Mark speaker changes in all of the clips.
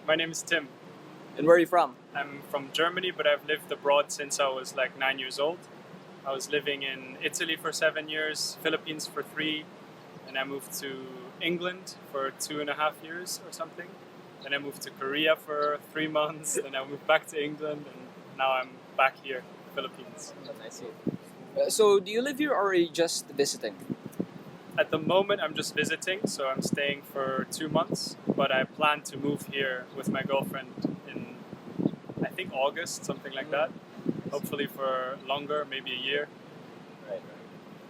Speaker 1: My name is Tim.
Speaker 2: And where are you from?
Speaker 1: I'm from Germany, but I've lived abroad since I was like 9 years old. I was living in Italy for 7 years, Philippines for 3, and I moved to England for 2.5 years or something. Then I moved to Korea for 3 months, then I moved back to England, and now I'm back here, Philippines.
Speaker 2: I see. So do you live here or are you just visiting?
Speaker 1: At the moment, I'm just visiting, so I'm staying for 2 months, but I plan to move here with my girlfriend in, I think, August, something like that. Hopefully for longer, maybe a year.
Speaker 2: Right.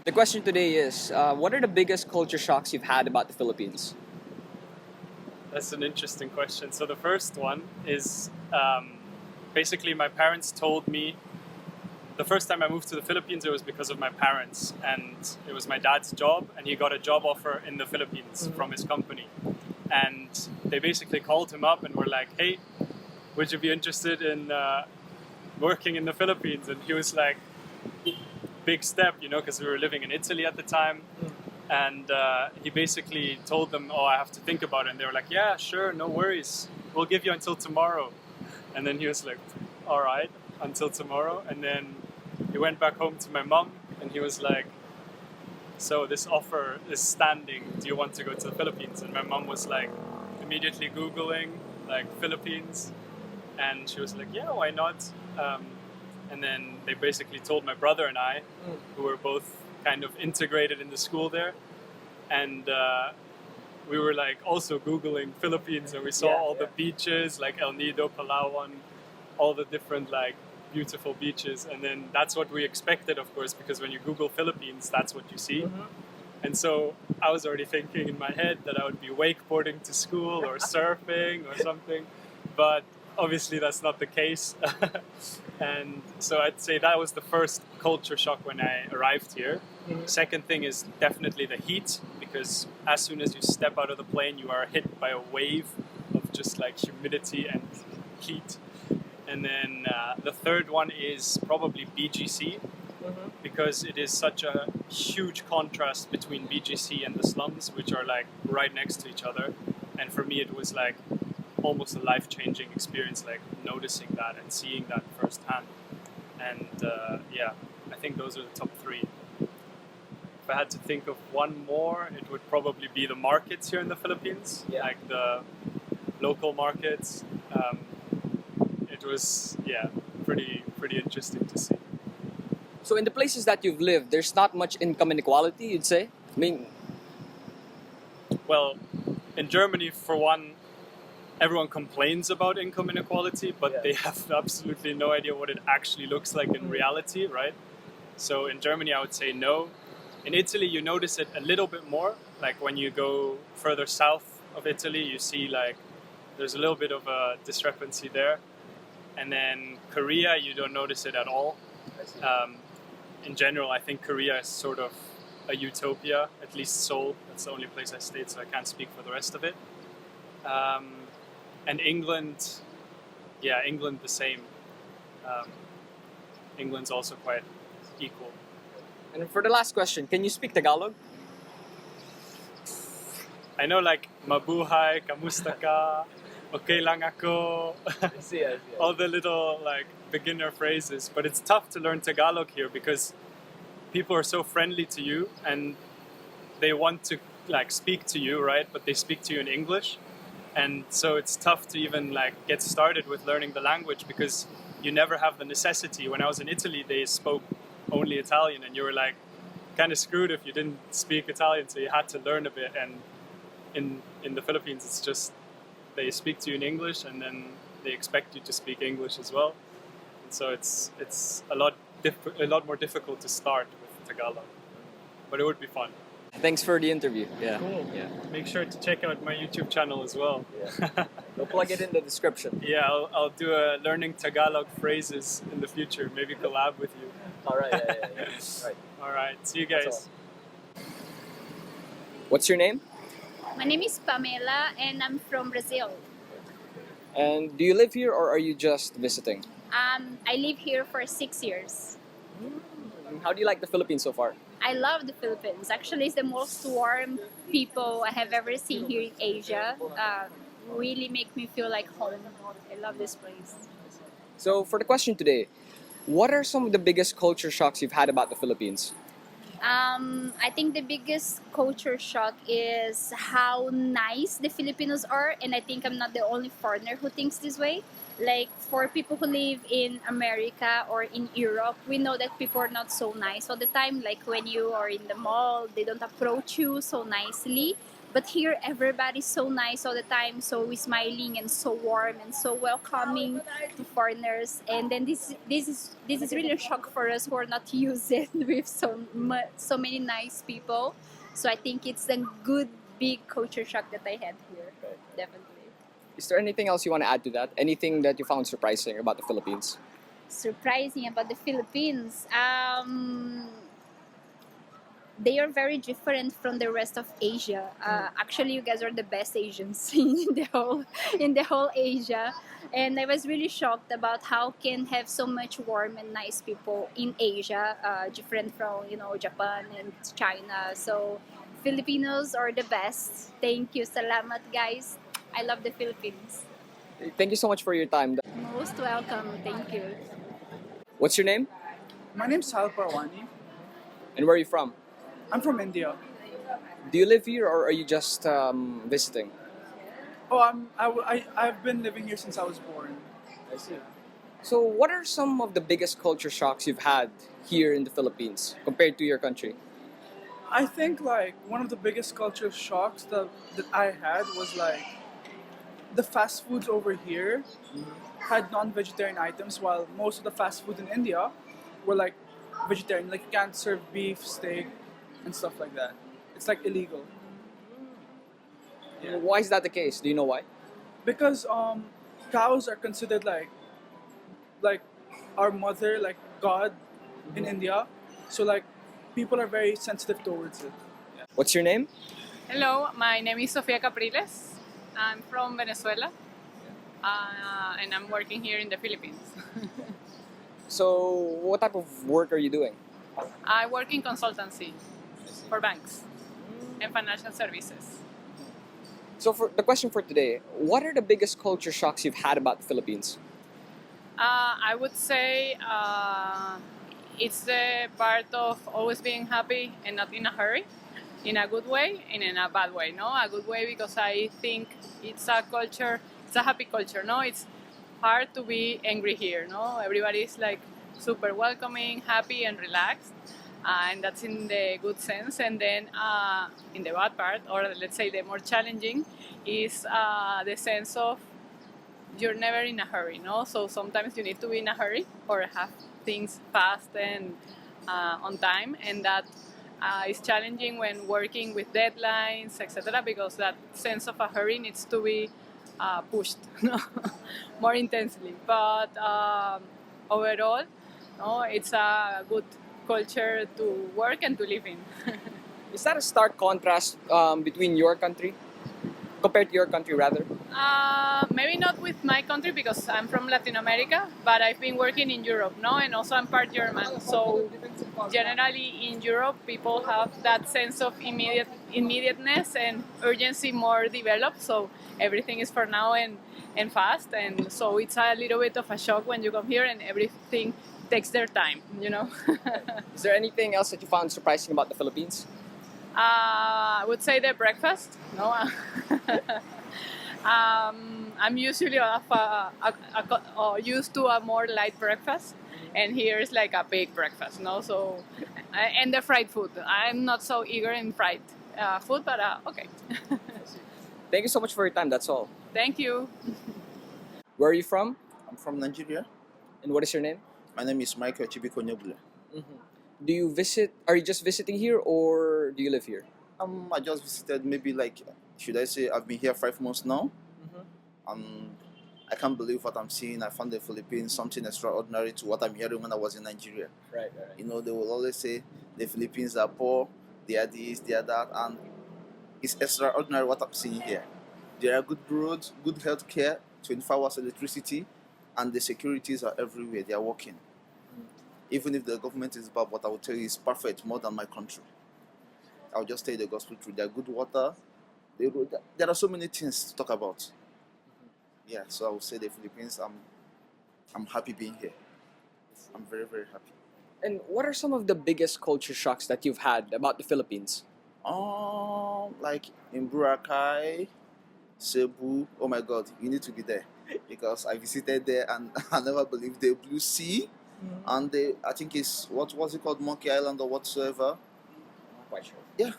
Speaker 2: The question today is, what are the biggest culture shocks you've had about the Philippines?
Speaker 1: That's an interesting question. So the first one is basically my parents told me the first time I moved to the Philippines, it was because of my parents, and it was my dad's job, and he got a job offer in the Philippines from his company. And they basically called him up and were like, hey, would you be interested in working in the Philippines? And he was like, big step, because we were living in Italy at the time. And he basically told them, oh, I have to think about it. And they were like, yeah, sure, no worries. We'll give you until tomorrow. And then he was like, all right, until tomorrow. And then he went back home to my mom and he was like, so this offer is standing. Do you want to go to the Philippines? And my mom was like immediately Googling like Philippines. And she was like, yeah, why not? And then they basically told my brother and I, who were both kind of integrated in the school there. And we were like also Googling Philippines, and we saw all the beaches like El Nido, Palawan, all the different like beautiful beaches. And then that's what we expected, of course, because when you Google Philippines, that's what you see. And so I was already thinking in my head that I would be wakeboarding to school or surfing or something. But obviously that's not the case. And so I'd say that was the first culture shock when I arrived here. Second thing is definitely the heat, because as soon as you step out of the plane, you are hit by a wave of just like humidity and heat. And then the third one is probably BGC, because it is such a huge contrast between BGC and the slums, which are like right next to each other. And for me, it was like almost a life-changing experience, like noticing that and seeing that firsthand. And I think those are the top 3. If I had to think of one more, it would probably be the markets here in the Philippines, like the local markets. It was pretty interesting to see.
Speaker 2: So in the places that you've lived, there's not much income inequality, you'd say? I mean,
Speaker 1: well, in Germany, for one, everyone complains about income inequality, but they have absolutely no idea what it actually looks like in reality, right? So in Germany, I would say no. In Italy, you notice it a little bit more. Like when you go further south of Italy, you see like there's a little bit of a discrepancy there. And then Korea, you don't notice it at all. In general, I think Korea is sort of a utopia, at least Seoul. That's the only place I stayed, so I can't speak for the rest of it. And England, England the same. England's also quite equal.
Speaker 2: and for the last question, can you speak Tagalog?
Speaker 1: I know like mabuhay, kamusta ka, okay lang ako,
Speaker 2: I see.
Speaker 1: all the little like beginner phrases, but it's tough to learn Tagalog here because people are so friendly to you and they want to like speak to you, right? But they speak to you in English. And so it's tough to even like get started with learning the language because you never have the necessity. When I was in Italy, they spoke only Italian and you were like kind of screwed if you didn't speak Italian, so you had to learn a bit. And in the Philippines, it's just they speak to you in English and then they expect you to speak English as well. And so it's a lot more difficult to start with Tagalog, but it would be fun.
Speaker 2: Thanks for the interview. Yeah.
Speaker 1: Cool.
Speaker 2: Yeah.
Speaker 1: Make sure to check out my YouTube channel as well.
Speaker 2: We'll plug it in the description.
Speaker 1: Yeah, I'll do a learning Tagalog phrases in the future. Maybe collab with you.
Speaker 2: All right. Yeah.
Speaker 1: All right. See you guys.
Speaker 2: That's What's your name?
Speaker 3: My name is Pamela and I'm from Brazil.
Speaker 2: And do you live here or are you just visiting?
Speaker 3: I live here for 6 years.
Speaker 2: How do you like the Philippines so far?
Speaker 3: I love the Philippines. Actually, it's the most warm people I have ever seen here in Asia. really make me feel like home. I love this place.
Speaker 2: So for the question today, what are some of the biggest culture shocks you've had about the Philippines?
Speaker 3: I think the biggest culture shock is how nice the Filipinos are, and I think I'm not the only foreigner who thinks this way. Like for people who live in America or in Europe, we know that people are not so nice all the time. Like when you are in the mall, they don't approach you so nicely. But here, everybody's so nice all the time, so smiling and so warm and so welcoming to foreigners. And then this is really a shock for us who are not used with so many nice people. So I think it's a good big culture shock that I had here. Definitely.
Speaker 2: Is there anything else you want to add to that? Anything that you found surprising about the Philippines?
Speaker 3: Surprising about the Philippines. They are very different from the rest of Asia. Actually, you guys are the best Asians in the whole Asia, and I was really shocked about how can have so much warm and nice people in Asia, different from Japan and China. So Filipinos are the best. Thank you, salamat guys. I love the Philippines.
Speaker 2: Thank you so much for your time.
Speaker 3: Most welcome. Thank you.
Speaker 2: What's your name?
Speaker 4: My name's Sahil,
Speaker 2: And where are you from?
Speaker 4: I'm from India.
Speaker 2: Do you live here or are you just visiting?
Speaker 4: Oh, I've been living here since I was born.
Speaker 2: I see. So what are some of the biggest culture shocks you've had here in the Philippines compared to your country?
Speaker 4: I think like one of the biggest cultural shocks that I had was like the fast foods over here had non-vegetarian items, while most of the fast food in India were like vegetarian. Like you can't serve beef, steak, and stuff like that. It's like illegal. Yeah.
Speaker 2: Why is that the case? Do you know why?
Speaker 4: Because cows are considered like our mother, like God in India. So like people are very sensitive towards it. Yeah.
Speaker 2: What's your name?
Speaker 5: Hello, my name is Sofia Capriles. I'm from Venezuela, and I'm working here in the Philippines.
Speaker 2: So what type of work are you doing?
Speaker 5: I work in consultancy for banks and financial services.
Speaker 2: So for the question for today, what are the biggest culture shocks you've had about the Philippines?
Speaker 5: I would say it's the part of always being happy and not in a hurry, in a good way and in a bad way. No, a good way because I think it's a culture, it's a happy culture. No, it's hard to be angry here. No, everybody's like super welcoming, happy, and relaxed. And that's in the good sense. And then in the bad part, or let's say the more challenging, is the sense of you're never in a hurry, no? So sometimes you need to be in a hurry or have things fast and on time, and that is challenging when working with deadlines, etc. Because that sense of a hurry needs to be pushed more intensely. But overall, no, it's a good culture to work and to live in.
Speaker 2: Is that a stark contrast between your country, compared to your country rather?
Speaker 5: Maybe not with my country because I'm from Latin America, but I've been working in Europe, no, and also I'm part German. So generally in Europe, people have that sense of immediateness and urgency more developed. So everything is for now and fast, and so it's a little bit of a shock when you come here and everything takes their time, you know.
Speaker 2: Is there anything else that you found surprising about the Philippines?
Speaker 5: I would say the breakfast. No, I'm usually used to a more light breakfast, and here is like a big breakfast. No, so and the fried food. I'm not so eager in fried food, but okay.
Speaker 2: Thank you so much for your time. That's all.
Speaker 5: Thank you.
Speaker 2: Where are you from?
Speaker 6: I'm from Nigeria.
Speaker 2: And what is your name?
Speaker 6: My name is Michael Chibiko Nyobule.
Speaker 2: Do you visit? Are you just visiting here, or do you live here?
Speaker 6: I just visited maybe like, should I say, I've been here 5 months now. I can't believe what I'm seeing. I found the Philippines something extraordinary to what I'm hearing when I was in Nigeria.
Speaker 2: Right.
Speaker 6: You know, they will always say the Philippines are poor, they are this, they are that, and it's extraordinary what I'm seeing here. There are good roads, good health care, 24 hours electricity, and the securities are everywhere. They are working. Even if the government is bad, what I will tell you is perfect, more than my country. I'll just tell you the gospel truth. There are good water. There are so many things to talk about. yeah, so I would say the Philippines. I'm happy being here. I'm very, very happy.
Speaker 2: And what are some of the biggest culture shocks that you've had about the Philippines?
Speaker 6: Like in Boracay, Cebu. Oh my God, you need to be there because I visited there and I never believed the blue sea. And I think it's what's it called, Monkey Island or whatsoever.
Speaker 2: Not quite sure.
Speaker 6: Yeah,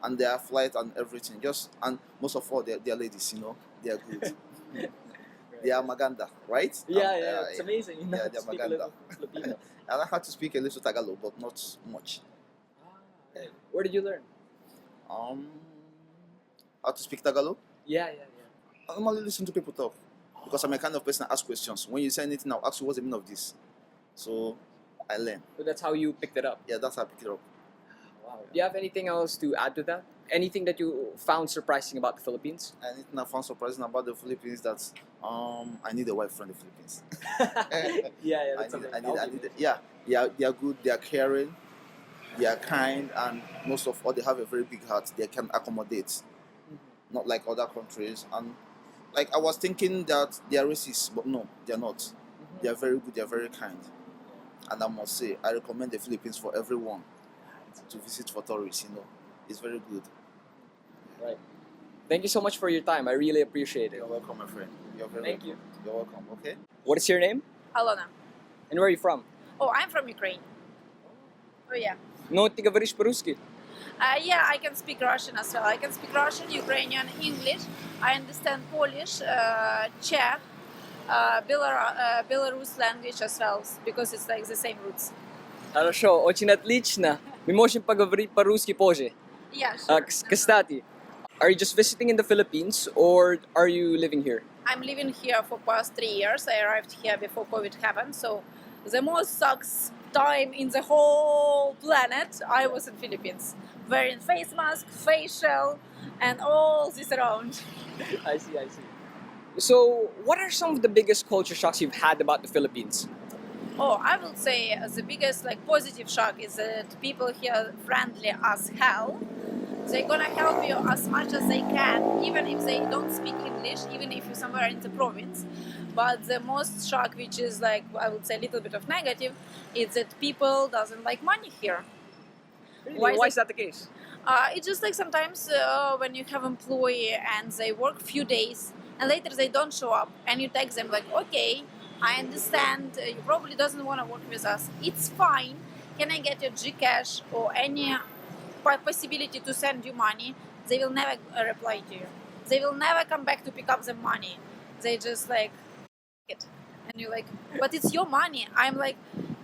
Speaker 6: and their flight and everything. And most of all, they're ladies. They are good. They are Maganda, right?
Speaker 2: Yeah, it's amazing. You know,
Speaker 6: yeah,
Speaker 2: how to
Speaker 6: they're
Speaker 2: speak a
Speaker 6: Maganda.
Speaker 2: little Filipino.
Speaker 6: I learned how to speak a little Tagalog, but not much.
Speaker 2: Where did you learn?
Speaker 6: Um, how to speak Tagalog?
Speaker 2: Yeah.
Speaker 6: I normally listen to people talk because I'm a kind of person that asks questions. When you say anything, I'll ask you what's the meaning of this. So I learn.
Speaker 2: So that's how you picked it up.
Speaker 6: Yeah, that's how I pick it up.
Speaker 2: Wow. Do you have anything else to add to that? Anything that you found surprising about the Philippines?
Speaker 6: Anything I found surprising about the Philippines that I need a wife from the Philippines.
Speaker 2: Yeah,
Speaker 6: They are good, they are caring, they are kind, and most of all, they have a very big heart. They can accommodate, not like other countries. And like I was thinking that they are racist, but no, they are not. They are very good, they are very kind. And I must say, I recommend the Philippines for everyone to visit for tourists. It's very good.
Speaker 2: Right. Thank you so much for your time. I really appreciate it.
Speaker 6: You're welcome, my friend. You're very
Speaker 2: Thank
Speaker 6: welcome. You're welcome. Okay.
Speaker 2: What is your name?
Speaker 7: Alona.
Speaker 2: And where are you from?
Speaker 7: Oh, I'm from Ukraine. Oh, yeah.
Speaker 2: No, ты говоришь по-русски?
Speaker 7: Yeah, I can speak Russian as well. I can speak Russian, Ukrainian, English. I understand Polish, Czech, Belarus language as well, because it's like the same roots.
Speaker 2: Хорошо, очень отлично. Мы можем поговорить по-русски позже.
Speaker 7: Yeah, sure.
Speaker 2: Кстати, are you just visiting in the Philippines or are you living here?
Speaker 7: I'm living here for past 3 years. I arrived here before COVID happened, so the most sucks time in the whole planet I was in Philippines, wearing face mask, facial, and all this around.
Speaker 2: I see. So, what are some of the biggest culture shocks you've had about the Philippines?
Speaker 7: Oh, I would say the biggest positive shock is that people here friendly as hell. They're gonna help you as much as they can, even if they don't speak English, even if you're somewhere in the province. But the most shock, which is I would say a little bit of negative, is that people doesn't like money here.
Speaker 2: Really? Why is that the case?
Speaker 7: It's just sometimes when you have employee and they work few days and later they don't show up and you text them okay, I understand you probably doesn't want to work with us. It's fine. Can I get your Gcash or any possibility to send you money? They will never reply to you. They will never come back to pick up the money. They just it. And you're but it's your money. I'm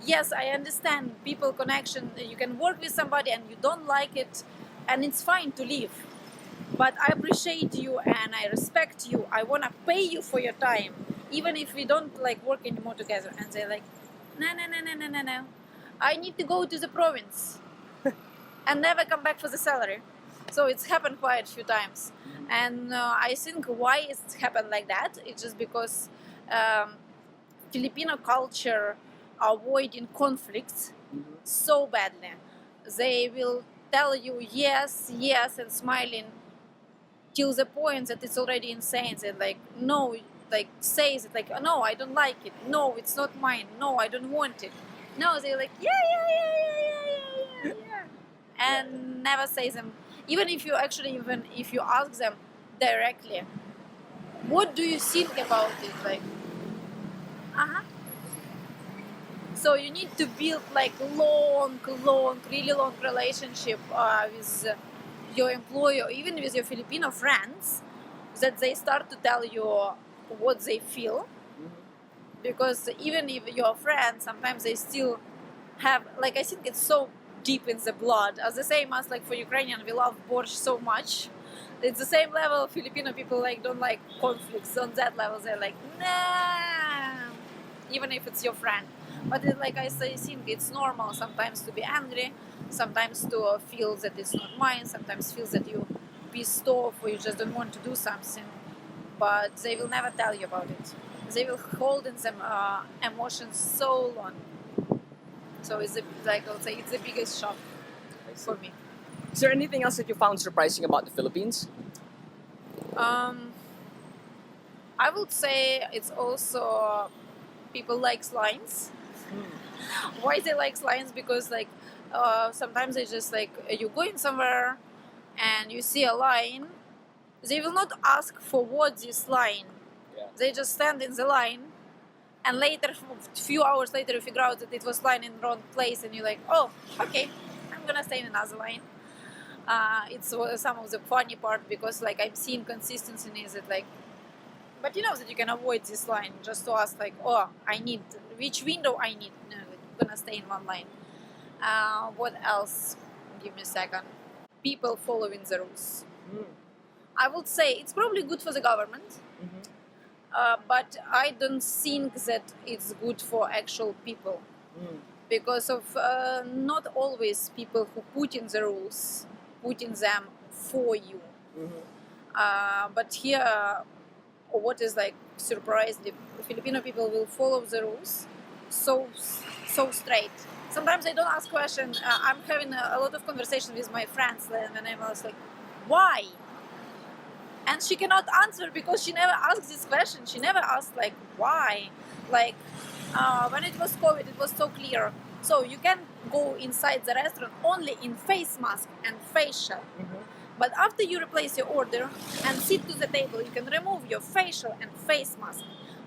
Speaker 7: yes, I understand people connection. You can work with somebody and you don't like it and it's fine to leave. But I appreciate you and I respect you. I want to pay you for your time. Even if we don't work anymore together. And they're no. I need to go to the province and never come back for the salary. So it's happened quite a few times. And I think why it's happened like that, it's just because Filipino culture avoiding conflicts so badly. They will tell you yes, and smiling till the point that it's already insane. They're no, says it no, I don't like it. No, it's not mine. No, I don't want it. No, they're yeah. And never say them. Even if you ask them directly, what do you think about it? So you need to build long, really long relationship with your employer, or even with your Filipino friends, that they start to tell you what they feel. Because even if you're friends, sometimes they still have I think it's so deep in the blood, as the same as for Ukrainian, we love borscht so much. It's the same level. Filipino people don't like conflicts on that level. They're nah, even if it's your friend. But I think it's normal sometimes to be angry, sometimes to feel that it's not mine, sometimes feel that you pissed off or you just don't want to do something. But they will never tell you about it. They will hold in them emotions so long. So it's I would say it's the biggest shock for me.
Speaker 2: Is there anything else that you found surprising about the Philippines?
Speaker 7: I would say it's also people likes lines. Why they like lines? Because like sometimes they just like you going somewhere and you see a line, they will not ask for what this line.
Speaker 2: Yeah.
Speaker 7: They just stand in the line, and later, a few hours later, you figure out that it was line in the wrong place, and you're like, oh, okay, I'm gonna stay in another line. It's some of the funny part because like I'm seeing consistency in it, like, but you know that you can avoid this line just to ask like, oh, I need which window I need. No, like, I'm gonna stay in one line. What else? Give me a second. People following the rules. I would say it's probably good for the government, but I don't think that it's good for actual people because of not always people who put in the rules, putting them for you. But here, what is like surprised, the Filipino people will follow the rules so straight. Sometimes I don't ask questions. I'm having a lot of conversation with my friends when I was like, why? And she cannot answer because she never asked this question. She never asked like why. Like when it was COVID, it was so clear. So you can go inside the restaurant only in face mask and facial. But after you replace your order and sit to the table, you can remove your facial and face mask.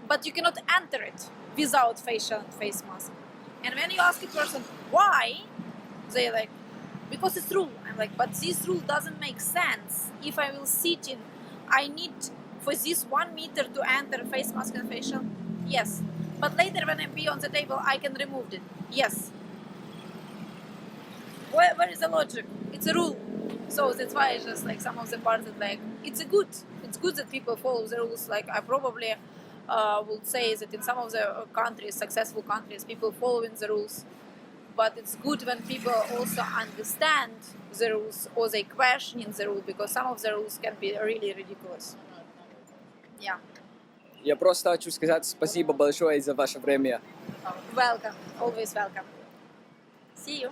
Speaker 7: But you cannot enter it without facial and face mask. And when you ask a person why, they like, because it's rule. I'm like, but this rule doesn't make sense. If I will sit in, I need for this 1 meter to enter face mask and facial. Yes. But later when I be on the table, I can remove it. Yes. Where is the logic? It's a rule. So that's why it's just like some of the parts that like it's good that people follow the rules. Like I probably would say that in some of the countries, successful countries, people following the rules. But it's good when people also understand the rules or they question the rule because some of the rules can be really ridiculous. Yeah.
Speaker 2: Я просто хочу сказать спасибо большое за ваше время.
Speaker 7: Welcome. Always welcome. See you.